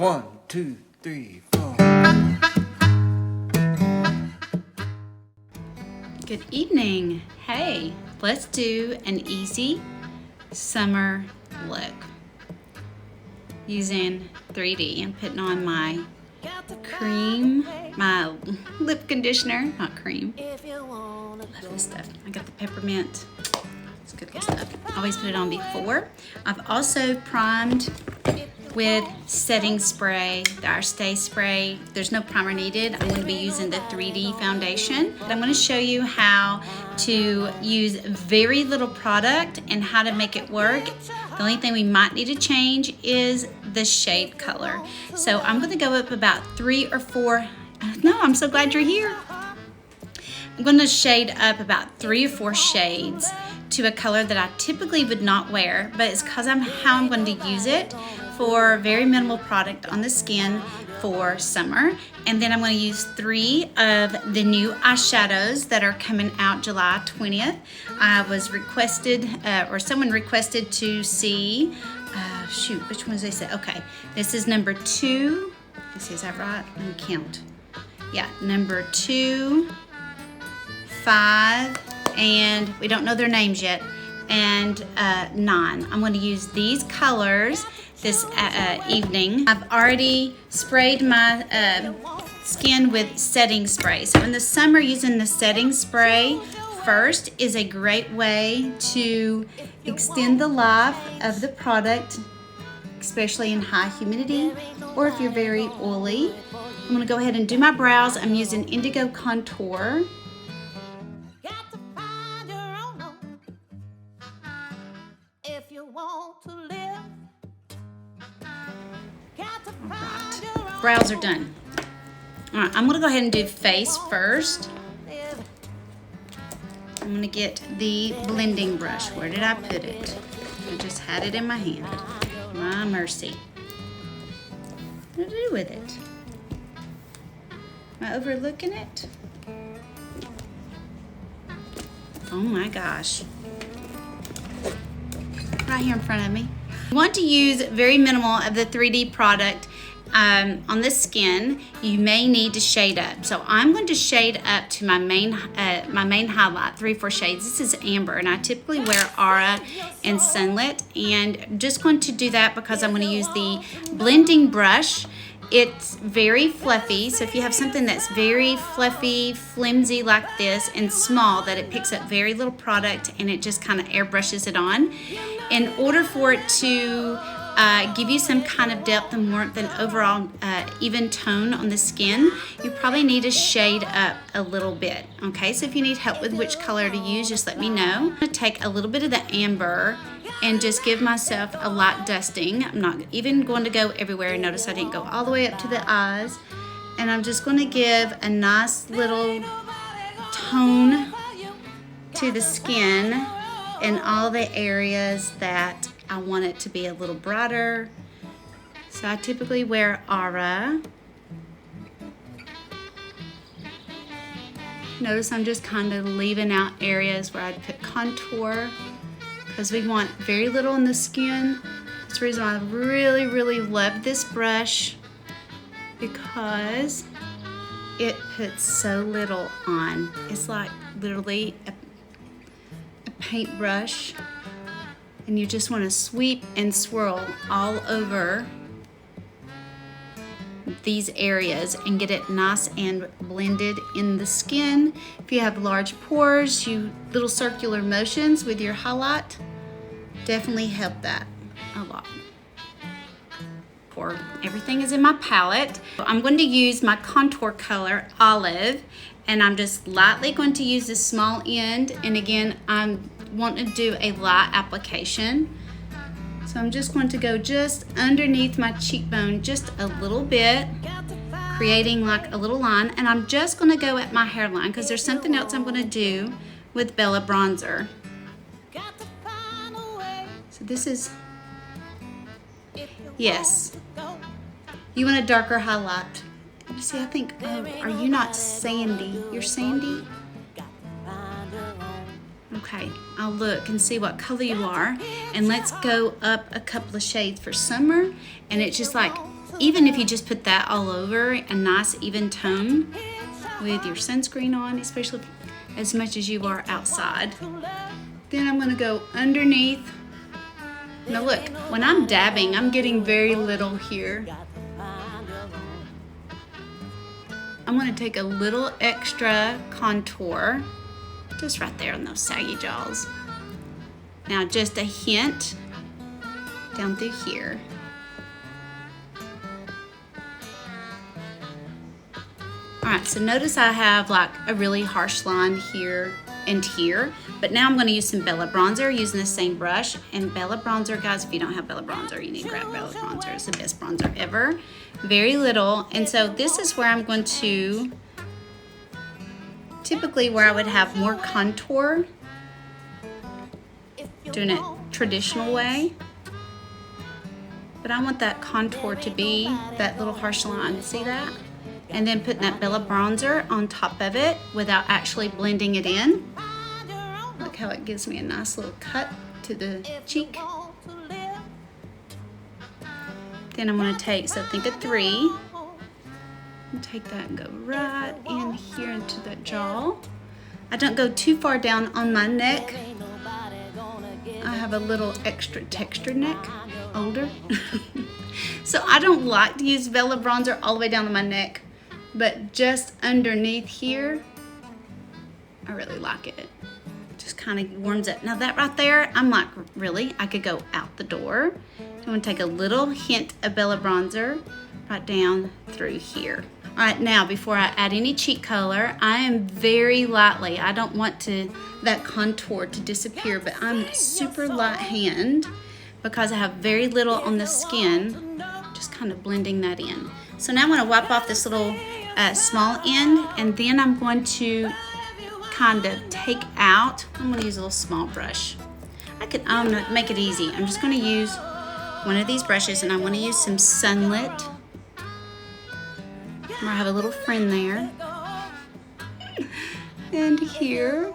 1, 2, 3, 4. Good evening. Hey, let's do an easy summer look using 3D. I'm putting on my cream, my lip conditioner, not cream. Love this stuff. I got the peppermint. It's good stuff. I always put it on before. I've also primed with setting spray, our Stay Spray. There's no primer needed. I'm going to be using the 3D foundation. But I'm going to show you how to use very little product and how to make it work. The only thing we might need to change is the shade color. So I'm going to go up about 3 or 4. No, I'm so glad you're here. I'm going to shade up about 3 or 4 shades to a color that I typically would not wear, but it's because how I'm going to use it for very minimal product on the skin for summer. And then I'm going to use 3 of the new eyeshadows that are coming out July 20th. I was requested, or someone requested to see, shoot, which ones they said? Okay, this is number 2. Let's see, is that right? Let me count. Yeah, number 2, 5, and we don't know their names yet, and 9. I'm going to use these colors this evening. I've already sprayed my skin with setting spray. So in the summer, using the setting spray first is a great way to extend the life of the product, especially in high humidity or if you're very oily. I'm going to go ahead and do my brows. I'm using Indigo Contour. Alright, brows are done. Alright, I'm going to go ahead and do face first. I'm going to get the blending brush. Where did I put it? I just had it in my hand. My mercy. What do I do with it? Am I overlooking it? Oh my gosh. Right here in front of me. You want to use very minimal of the 3D product on the skin. You may need to shade up. So I'm going to shade up to my main highlight, 3 or 4 shades. This is amber, and I typically wear Aura and Sunlit. And I'm just going to do that because I'm going to use the blending brush. It's very fluffy, so if you have something that's very fluffy, flimsy like this, and small, that it picks up very little product and it just kind of airbrushes it on. In order for it to give you some kind of depth and warmth and overall even tone on the skin, you probably need to shade up a little bit. Okay, so if you need help with which color to use, just let me know. I'm going to take a little bit of the amber and just give myself a light dusting. I'm not even going to go everywhere. Notice I didn't go all the way up to the eyes. And I'm just going to give a nice little tone to the skin in all the areas that I want it to be a little brighter. So I typically wear Aura. Notice I'm just kind of leaving out areas where I'd put contour, because we want very little in the skin. That's the reason why I really, really love this brush, because it puts so little on. It's like literally a paintbrush, and you just want to sweep and swirl all over these areas and get it nice and blended in the skin. If you have large pores, you little circular motions with your highlight definitely help that a lot. Everything is in my palette. I'm going to use my contour color, Olive, and I'm just lightly going to use the small end, and again I'm wanting to do a light application. So I'm just going to go just underneath my cheekbone just a little bit, creating like a little line, and I'm just going to go at my hairline because there's something else I'm going to do with Bella Bronzer. So this is, yes, you want a darker highlight. See, I think, oh, are you not Sandy? You're Sandy? Okay, I'll look and see what color you are, and let's go up a couple of shades for summer. And it's just like even if you just put that all over, a nice even tone with your sunscreen on, especially as much as you are outside. Then I'm gonna go underneath. Now look, when I'm dabbing, I'm getting very little here. I'm gonna take a little extra contour, just right there on those saggy jaws. Now just a hint down through here. All right, so notice I have like a really harsh line here and here, but now I'm gonna use some Bella Bronzer using the same brush. And Bella Bronzer, guys, if you don't have Bella Bronzer, you need to grab Bella Bronzer. It's the best bronzer ever. Very little, and so this is where I'm going to, typically where I would have more contour, doing it traditional way. But I want that contour to be that little harsh line, see that? And then putting that Bella Bronzer on top of it without actually blending it in. Look how it gives me a nice little cut to the cheek. Then I'm gonna take, so think of 3. And take that and go right in here into that jaw. I don't go too far down on my neck. I have a little extra textured neck, older. So I don't like to use Bella Bronzer all the way down to my neck, but just underneath here, I really like it. Just kind of warms it. Now that right there, I'm like, really? I could go out the door. I'm gonna take a little hint of Bella Bronzer right down through here. All right, now before I add any cheek color, I am very lightly, I don't want that contour to disappear, but I'm super light hand because I have very little on the skin, just kind of blending that in. So now I'm gonna wipe off this little small end, and then I'm going to kind of take out, I'm gonna use a little small brush. I'm gonna make it easy. I'm just gonna use one of these brushes, and I wanna use some Sunlit. I have a little friend there. And here.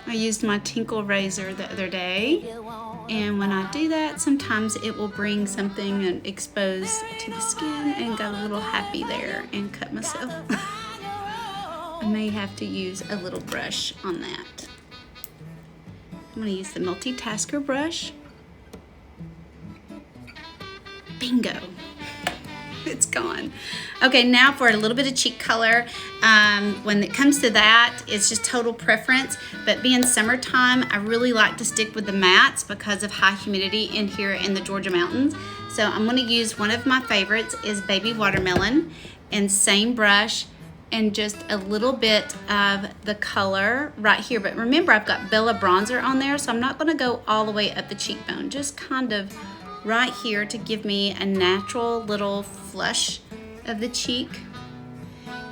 I used my Tinkle razor the other day, and when I do that, sometimes it will bring something and expose to the skin, and got a little happy there and cut myself. I may have to use a little brush on that. I'm gonna use the multitasker brush. Bingo. It's gone. Okay, now for a little bit of cheek color. When it comes to that, it's just total preference, but being summertime, I really like to stick with the mattes because of high humidity in here in the Georgia mountains. So I'm gonna use one of my favorites is Baby Watermelon, and same brush, and just a little bit of the color right here. But remember, I've got Bella Bronzer on there, so I'm not gonna go all the way up the cheekbone, just kind of right here to give me a natural little flush of the cheek.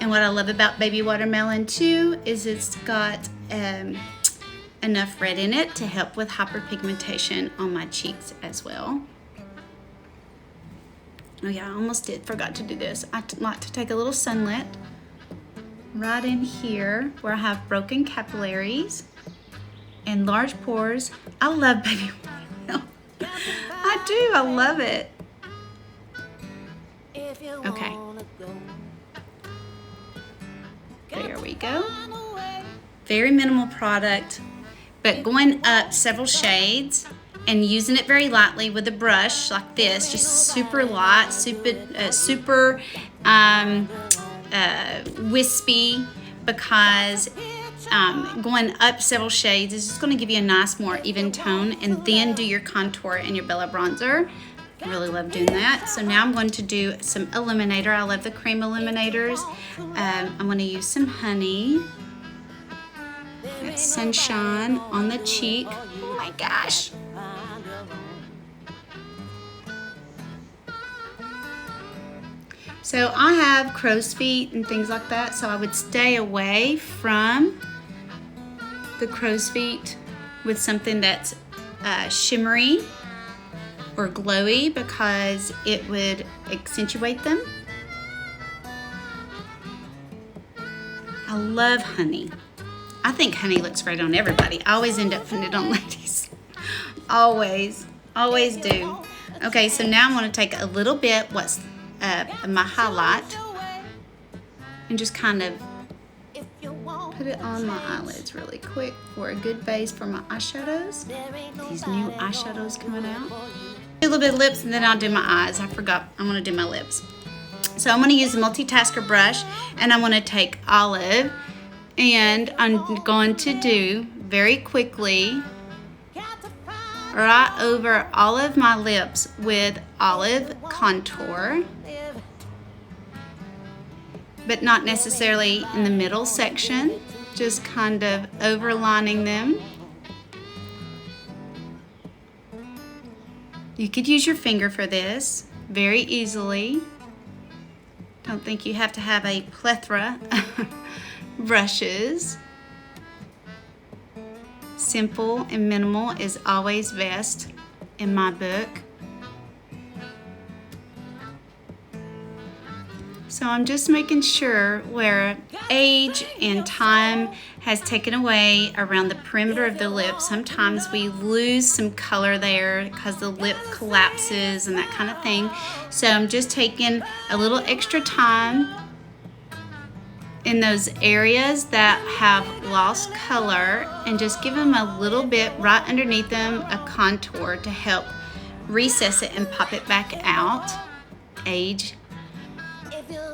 And what I love about Baby Watermelon too is it's got enough red in it to help with hyperpigmentation on my cheeks as well. Oh yeah, I almost forgot to do this. I like to take a little Sunlit right in here where I have broken capillaries and large pores. I love Baby Watermelon. I do, I love it. Okay. There we go. Very minimal product, but going up several shades and using it very lightly with a brush like this, just super light, super wispy, because going up several shades is just going to give you a nice, more even tone, and then do your contour and your Bella Bronzer. I really love doing that. So now I'm going to do some illuminator. I love the cream illuminators. I'm going to use some honey. That's Sunshine on the cheek. Oh my gosh. So I have crow's feet and things like that, so I would stay away from the crow's feet with something that's shimmery or glowy, because it would accentuate them. I love honey. I think honey looks great on everybody. I always end up putting it on ladies. Always do. Okay, so now I'm going to take a little bit what's my highlight and just kind of put it on my eyelids really quick for a good base for my eyeshadows. These new eyeshadows coming out. Do a little bit of lips and then I'll do my eyes. I forgot I'm going to do my lips. So I'm going to use a multitasker brush and I'm going to take Olive and I'm going to do very quickly right over all of my lips with Olive contour, but not necessarily in the middle section, just kind of overlining them. You could use your finger for this very easily. Don't think you have to have a plethora of brushes. Simple and minimal is always best in my book. So I'm just making sure where age and time has taken away around the perimeter of the lip. Sometimes we lose some color there because the lip collapses and that kind of thing. So I'm just taking a little extra time in those areas that have lost color and just give them a little bit right underneath them, a contour to help recess it and pop it back out. Age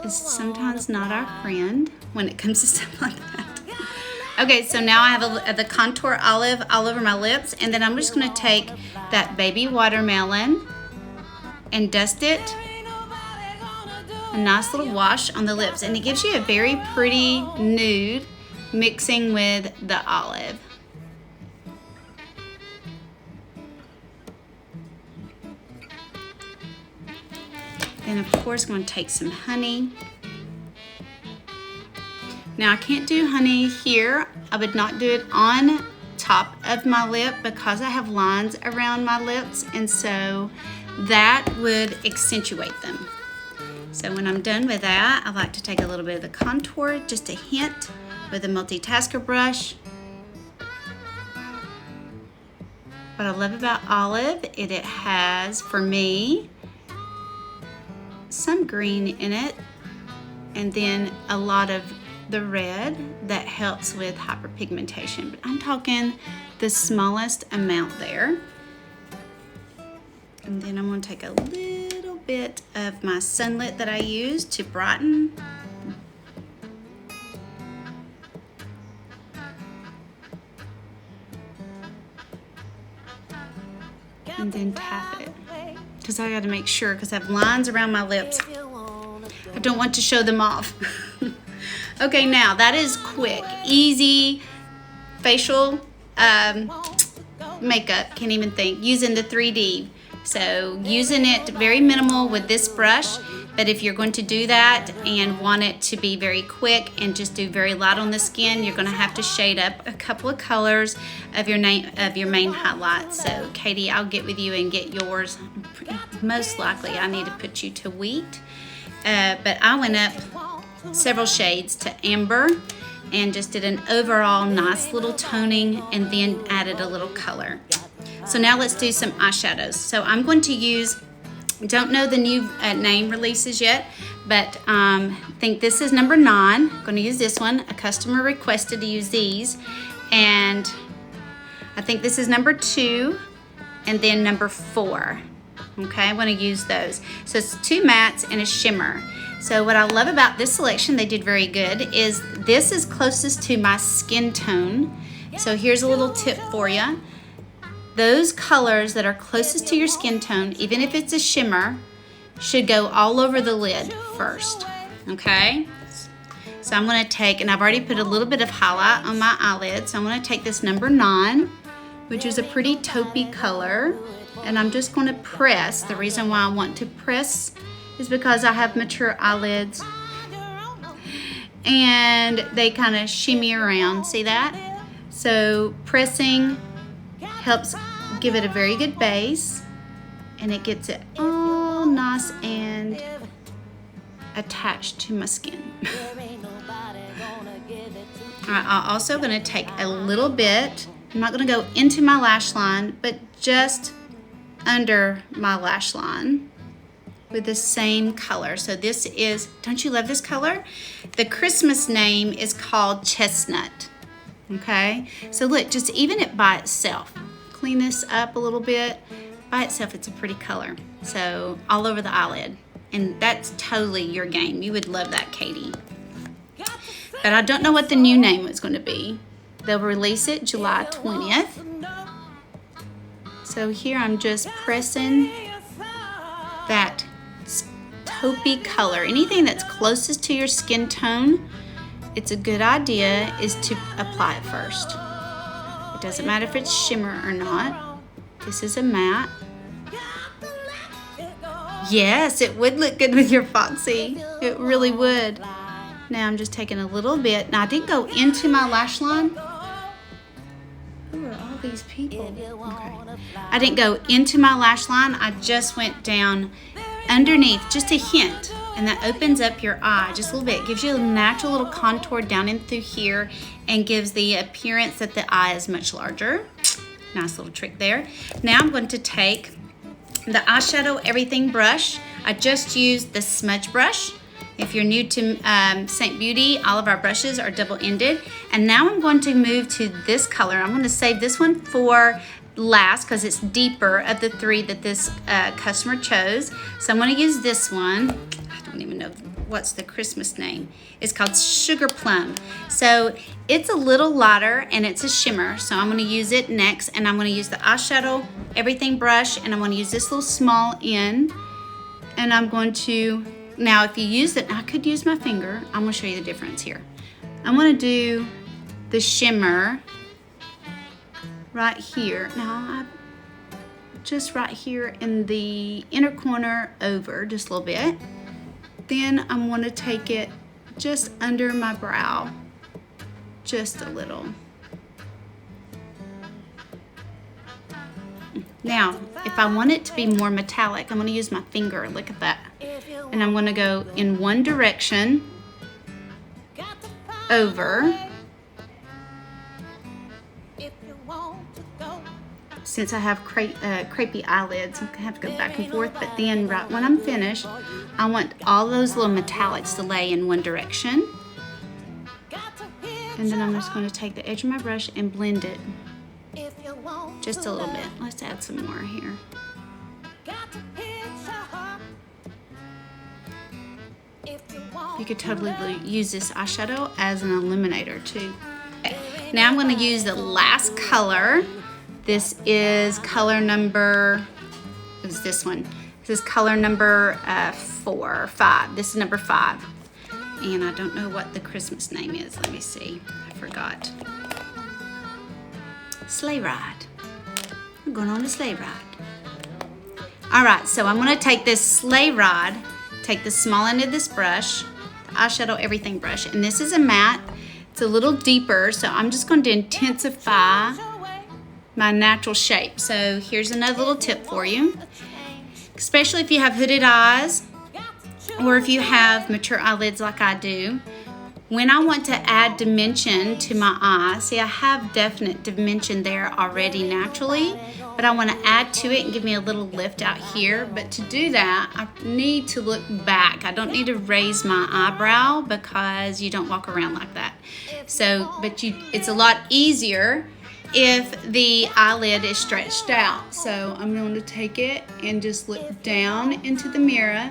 is sometimes not our friend when it comes to stuff like that. Okay, so now I have the contour olive all over my lips, and then I'm just going to take that baby watermelon and dust it. A nice little wash on the lips, and it gives you a very pretty nude mixing with the olive. Then of course I'm going to take some honey. Now I can't do honey here. I would not do it on top of my lip because I have lines around my lips, and so that would accentuate them. So when I'm done with that, I like to take a little bit of the contour, just a hint, with a multitasker brush. What I love about Olive is it has, for me, some green in it, and then a lot of the red that helps with hyperpigmentation. But I'm talking the smallest amount there. And then I'm going to take a little bit of my Sunlit that I use to brighten. And then tap it. Because I got to make sure, because I have lines around my lips. I don't want to show them off. Okay, now that is quick, easy facial makeup. Can't even think. Using the 3D. So using it very minimal with this brush, but if you're going to do that and want it to be very quick and just do very light on the skin, you're going to have to shade up a couple of colors of your main highlights. So Katie, I'll get with you and get yours. Most likely I need to put you to wheat, but I went up several shades to amber and just did an overall nice little toning and then added a little color. So now let's do some eyeshadows. So I'm going to use, don't know the new name releases yet, but think this is number 9. I'm going to use this one. A customer requested to use these, and I think this is number 2 and then number 4. Okay, I'm going to use those. So it's 2 mattes and a shimmer. So what I love about this selection, they did very good, is this is closest to my skin tone. So here's a little tip for you. Those colors that are closest to your skin tone, even if it's a shimmer, should go all over the lid first, okay? So I'm gonna take, and I've already put a little bit of highlight on my eyelid, so I'm gonna take this number 9, which is a pretty taupey color, and I'm just gonna press. The reason why I want to press is because I have mature eyelids, and they kind of shimmy around, see that? So pressing helps give it a very good base, and it gets it all nice and attached to my skin. Alright, I'm also going to take a little bit I'm not gonna go into my lash line, but just under my lash line with the same color. So this is, don't you love this color? The Christmas name is called Chestnut, okay? So look, just even it by itself, clean this up a little bit. By itself, it's a pretty color. So all over the eyelid. And that's totally your game. You would love that, Katie. But I don't know what the new name is going to be. They'll release it July 20th. So here I'm just pressing that taupey color. Anything that's closest to your skin tone, it's a good idea is to apply it first. It doesn't matter if it's shimmer or not. This is a matte. Yes, it would look good with your Foxy. It really would. Now I'm just taking a little bit. Now I didn't go into my lash line. Who are all these people? Okay. I didn't go into my lash line. I just went down underneath, just a hint. And that opens up your eye just a little bit. It gives you a natural little contour down in through here and gives the appearance that the eye is much larger. Nice little trick there. Now I'm going to take the eyeshadow everything brush. I just used the smudge brush. If you're new to St. Beauty, all of our brushes are double-ended. And now I'm going to move to this color. I'm going to save this one for last because it's deeper of the three that this customer chose. So I'm going to use this one. I don't even know what's the Christmas name. It's called Sugar Plum. So it's a little lighter and it's a shimmer. So I'm going to use it next, and I'm going to use the eyeshadow everything brush, and I'm going to use this little small end, and I'm going to, now if you use it, I could use my finger. I'm going to show you the difference here. I'm going to do the shimmer right here. Now just right here in the inner corner over just a little bit. Then I'm going to take it just under my brow, just a little. Now, if I want it to be more metallic, I'm going to use my finger. Look at that. And I'm going to go in one direction over. Since I have crepey eyelids, I have to go back and forth. But then right when I'm finished, I want all those little metallics to lay in one direction. And then I'm just going to take the edge of my brush and blend it. Just a little bit. Let's add some more here. You could totally use this eyeshadow as an illuminator too. Okay. Now I'm going to use the last color. This is color number, it was this one. This is color number 5. This is number 5. And I don't know what the Christmas name is. Let me see. I forgot. Sleigh Ride. I'm going on a sleigh ride. All right, so I'm going to take this sleigh ride, take the small end of this brush, the eyeshadow everything brush, and this is a matte. It's a little deeper, so I'm just going to intensify my natural shape. So here's another little tip for you, especially if you have hooded eyes or if you have mature eyelids like I do. When I want to add dimension to my eye, see, I have definite dimension there already naturally, but I want to add to it and give me a little lift out here. But to do that, I need to look back. I don't need to raise my eyebrow because you don't walk around like that. So, but it's a lot easier if the eyelid is stretched out. So I'm going to take it and just look down into the mirror,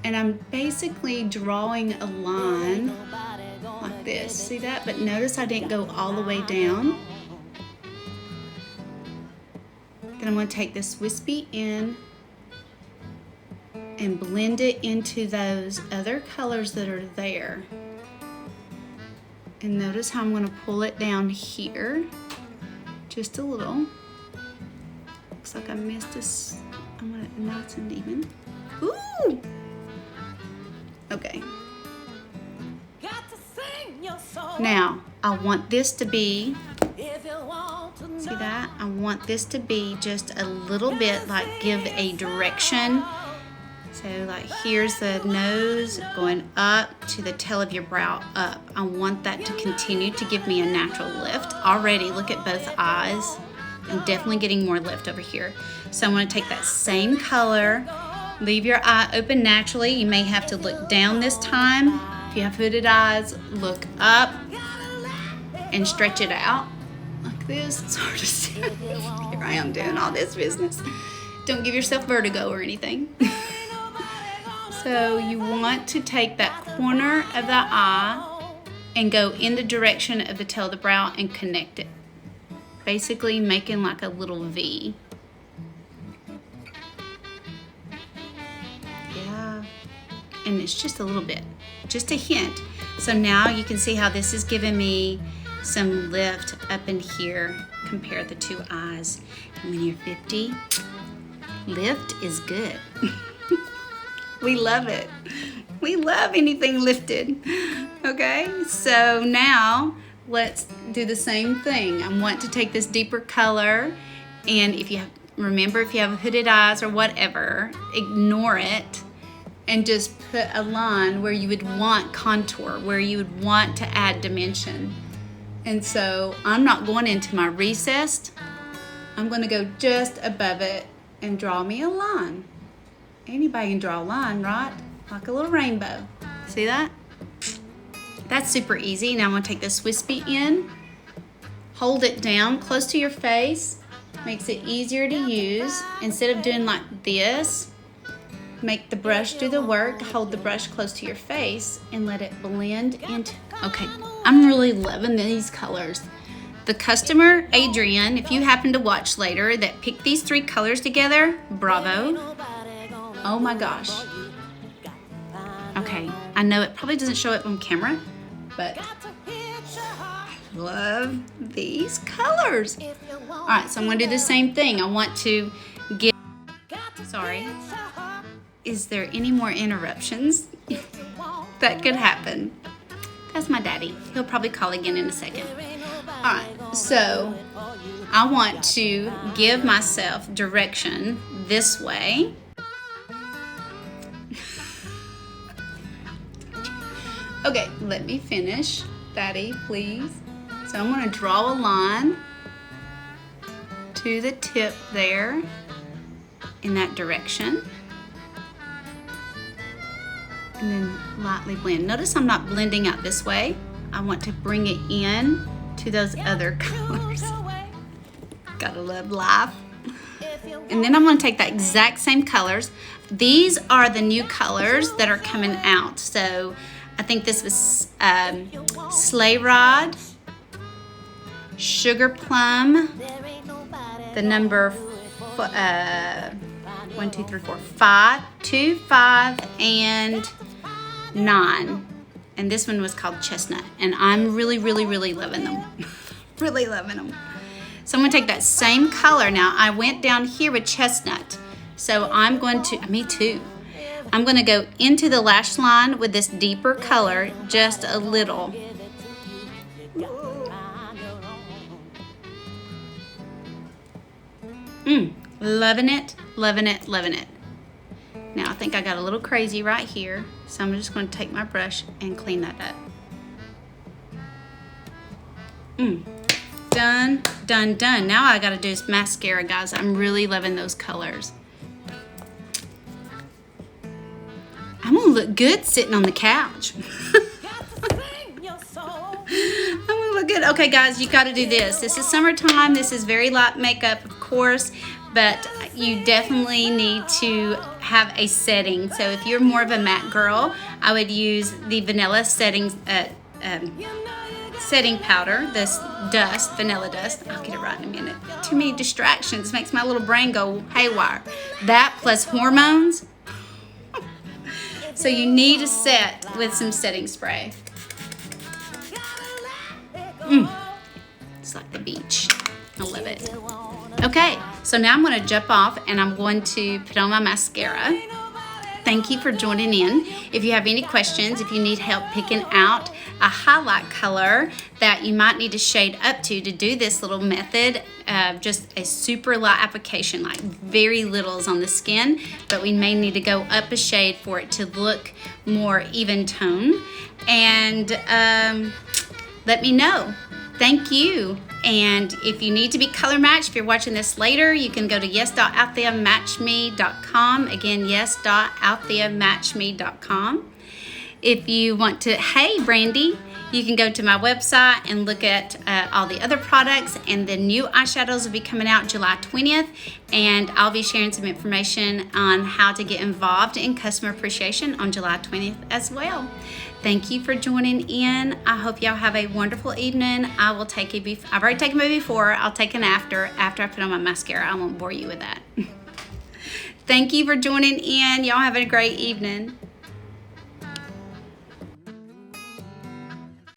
and I'm basically drawing a line like this. See that? But notice I didn't go all the way down. Then I'm going to take this wispy end and blend it into those other colors that are there. And notice how I'm going to pull it down here just a little. Looks like I missed this. I'm going to, nice and even. Ooh! Okay. Now, I want this to be, see that? I want this to be just a little bit like give a direction. So like here's the nose going up to the tail of your brow up. I want that to continue to give me a natural lift. Already, look at both eyes. I'm definitely getting more lift over here. So I'm going to take that same color, leave your eye open naturally. You may have to look down this time. If you have hooded eyes, look up and stretch it out like this. It's hard to see. Here I am doing all this business. Don't give yourself vertigo or anything. So you want to take that corner of the eye and go in the direction of the tail of the brow and connect it. Basically making like a little V. Yeah, and it's just a little bit, just a hint. So now you can see how this is giving me some lift up in here. Compare the two eyes. And when you're 50, lift is good. We love it. We love anything lifted. Okay, so now let's do the same thing. I want to take this deeper color, and if you have, remember, if you have hooded eyes or whatever, ignore it and just put a line where you would want contour, where you would want to add dimension. And so I'm not going into my recessed. I'm going to go just above it and draw me a line. Anybody can draw a line, right? Like a little rainbow. See that? That's super easy. Now I'm going to take this wispy end, hold it down close to your face, makes it easier to use. Instead of doing like this, make the brush do the work, hold the brush close to your face and let it blend into. Okay, I'm really loving these colors. The customer, Adrian, if you happen to watch later, that picked these three colors together, bravo. Oh my gosh. Okay, I know it probably doesn't show up on camera, but I love these colors. All right, so I'm gonna do the same thing. I want to get, sorry, is there any more interruptions? That could happen. That's my daddy. He'll probably call again in a second. All right, so I want to give myself direction this way. Okay, let me finish, Daddy, please. So I'm going to draw a line to the tip there in that direction. And then lightly blend. Notice I'm not blending out this way. I want to bring it in to those other colors. Gotta love life. And then I'm going to take that exact same colors. These are the new colors that are coming out. So I think this was Sleigh Rod, Sugar Plum, the number 1, 2, 3, 4, 5, 2, 5, and 9. And this one was called Chestnut. And I'm really, really, really loving them. Really loving them. So I'm going to take that same color. Now, I went down here with Chestnut. So I'm going to, me too. I'm going to go into the lash line with this deeper color, just a little. Loving it, loving it, loving it. Now I think I got a little crazy right here, so I'm just going to take my brush and clean that up. Done, done, done. Now all I got to do is mascara, guys. I'm really loving those colors. I'm gonna look good sitting on the couch. I'm gonna look good. Okay, guys, you gotta do this. This is summertime. This is very light makeup, of course, but you definitely need to have a setting. So if you're more of a matte girl, I would use the vanilla setting powder, this dust, vanilla dust. I'll get it right in a minute. Too many distractions. Makes my little brain go haywire. That plus hormones. So you need to set with some setting spray. It's like the beach. I love it. Okay, so now I'm going to jump off and I'm going to put on my mascara. Thank you for joining in. If you have any questions, if you need help picking out a highlight color that you might need to shade up to do this little method, just a super light application, like very little is on the skin, but we may need to go up a shade for it to look more even tone. And let me know. Thank you. And if you need to be color matched, if you're watching this later, you can go to yes.outtherematchme.com. Again, yes.outtherematchme.com. If you want to, hey Brandy, you can go to my website and look at all the other products, and the new eyeshadows will be coming out July 20th, and I'll be sharing some information on how to get involved in customer appreciation on July 20th as well. Thank you for joining in. I hope y'all have a wonderful evening. I will take a I've already taken a before. I'll take an after I put on my mascara. I won't bore you with that. Thank you for joining in. Y'all have a great evening.